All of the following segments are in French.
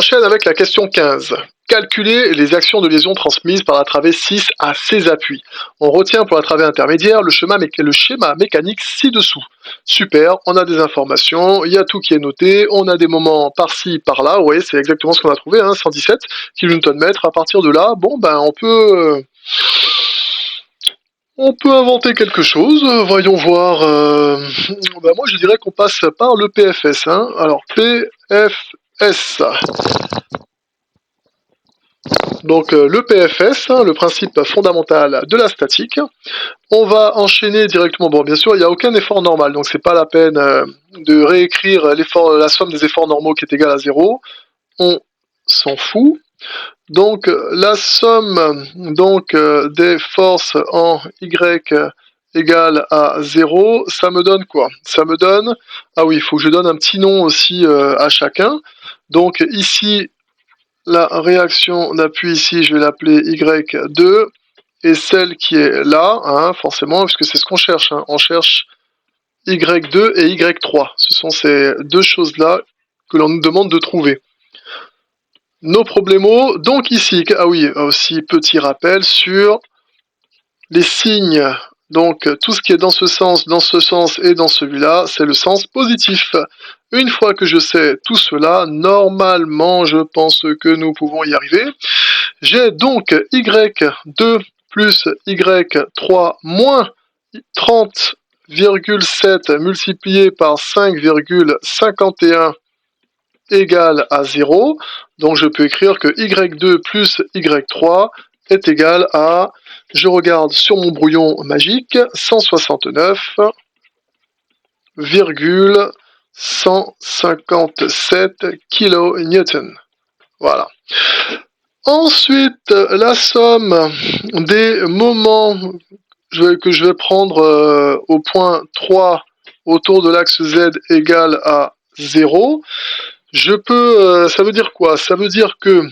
enchaîne avec la question 15. Calculer les actions de liaison transmises par la travée 6 à ses appuis. On retient pour la travée intermédiaire le schéma mécanique ci-dessous. Super, on a des informations, il y a tout qui est noté, on a des moments par-ci, par-là, ouais, c'est exactement ce qu'on a trouvé, hein, 117 kN. À partir de là, bon, ben, on peut inventer quelque chose, voyons voir. Ben moi je dirais qu'on passe par le PFS. Hein. Alors PFS. Donc le PFS, hein, le principe fondamental de la statique. On va enchaîner directement. Bon, bien sûr, il n'y a aucun effort normal, donc c'est pas la peine de réécrire la somme des efforts normaux qui est égale à 0. On s'en fout. Donc la somme des forces en Y égale à 0, ça me donne quoi? Ça me donne... Ah oui, il faut que je donne un petit nom aussi à chacun. Donc ici, la réaction d'appui ici, je vais l'appeler Y2, et celle qui est là, hein, forcément, puisque c'est ce qu'on cherche, hein, on cherche Y2 et Y3. Ce sont ces deux choses-là que l'on nous demande de trouver. Nos problèmes, donc ici, ah oui, aussi petit rappel sur les signes, donc tout ce qui est dans ce sens et dans celui-là, c'est le sens positif. Une fois que je sais tout cela, normalement, je pense que nous pouvons y arriver. J'ai donc Y2 plus Y3 moins 30,7 multiplié par 5,51 égale à 0. Donc je peux écrire que Y2 plus Y3 est égal à, je regarde sur mon brouillon magique, 169,157 kN. Voilà. Ensuite, la somme des moments que je vais prendre au point 3 autour de l'axe Z égale à 0. Je peux, ça veut dire quoi? Ça veut dire que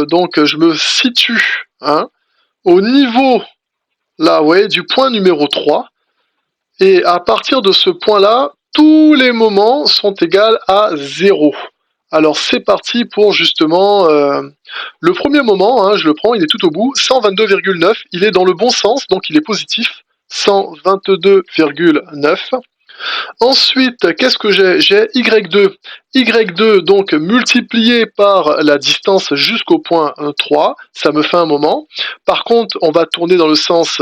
donc je me situe hein, au niveau là, ouais, du point numéro 3, et à partir de ce point-là, tous les moments sont égaux à 0. Alors c'est parti pour justement le premier moment, hein, je le prends, il est tout au bout, 122,9, il est dans le bon sens, donc il est positif, 122,9. Ensuite, qu'est-ce que j'ai? J'ai Y2. Y2, donc, multiplié par la distance jusqu'au point 3, ça me fait un moment. Par contre, on va tourner dans le sens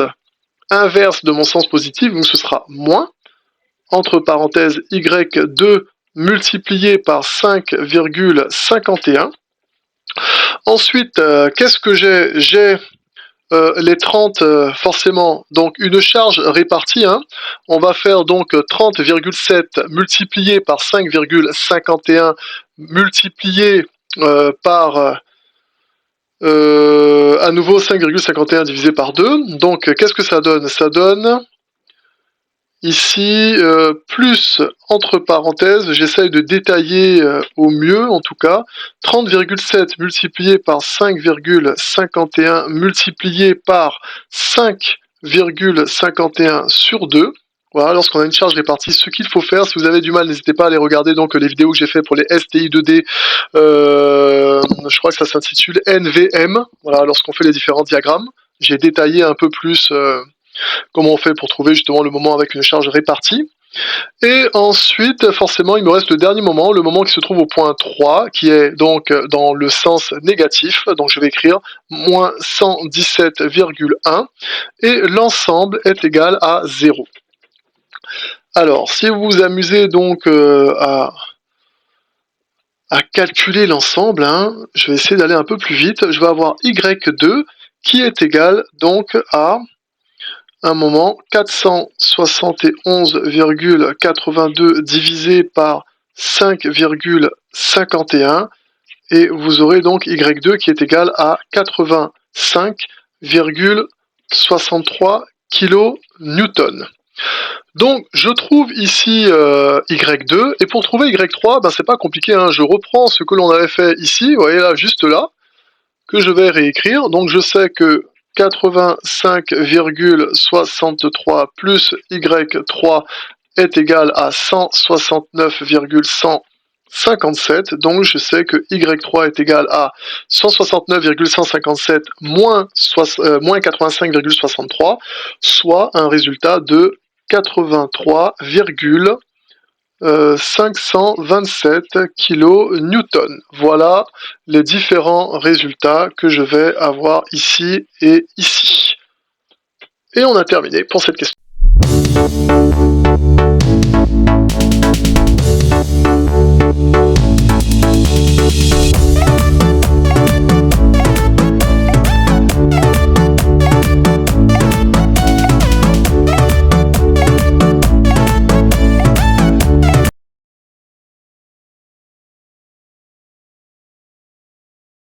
inverse de mon sens positif, donc ce sera moins. Entre parenthèses, Y2 multiplié par 5,51. Ensuite, qu'est-ce que j'ai? J'ai les 30 forcément, donc une charge répartie, hein. On va faire donc 30,7 multiplié par 5,51 multiplié par à nouveau 5,51 divisé par 2. Donc qu'est-ce que ça donne? Ça donne ici plus, entre parenthèses, j'essaye de détailler au mieux en tout cas, 30,7 multiplié par 5,51 multiplié par 5,51 sur 2. Voilà, lorsqu'on a une charge répartie, ce qu'il faut faire, si vous avez du mal, n'hésitez pas à aller regarder donc les vidéos que j'ai fait pour les STI 2D, je crois que ça s'intitule NVM, voilà, lorsqu'on fait les différents diagrammes, j'ai détaillé un peu plus comment on fait pour trouver justement le moment avec une charge répartie. Et ensuite, forcément, il me reste le dernier moment, le moment qui se trouve au point 3, qui est donc dans le sens négatif, donc je vais écrire moins 117,1, et l'ensemble est égal à 0. Alors, si vous vous amusez donc à calculer l'ensemble, hein, je vais essayer d'aller un peu plus vite, je vais avoir Y2 qui est égal donc à un moment 471,82 divisé par 5,51 et vous aurez donc Y2 qui est égal à 85,63 kN. Donc je trouve ici Y2 et pour trouver Y3, ben, c'est pas compliqué, hein, je reprends ce que l'on avait fait ici, vous voyez là, juste là, que je vais réécrire. Donc je sais que 85,63 plus Y3 est égal à 169,157 57, donc je sais que Y3 est égal à 169,157 moins 85,63, soit un résultat de 83,527 kN. Voilà les différents résultats que je vais avoir ici et ici. Et on a terminé pour cette question.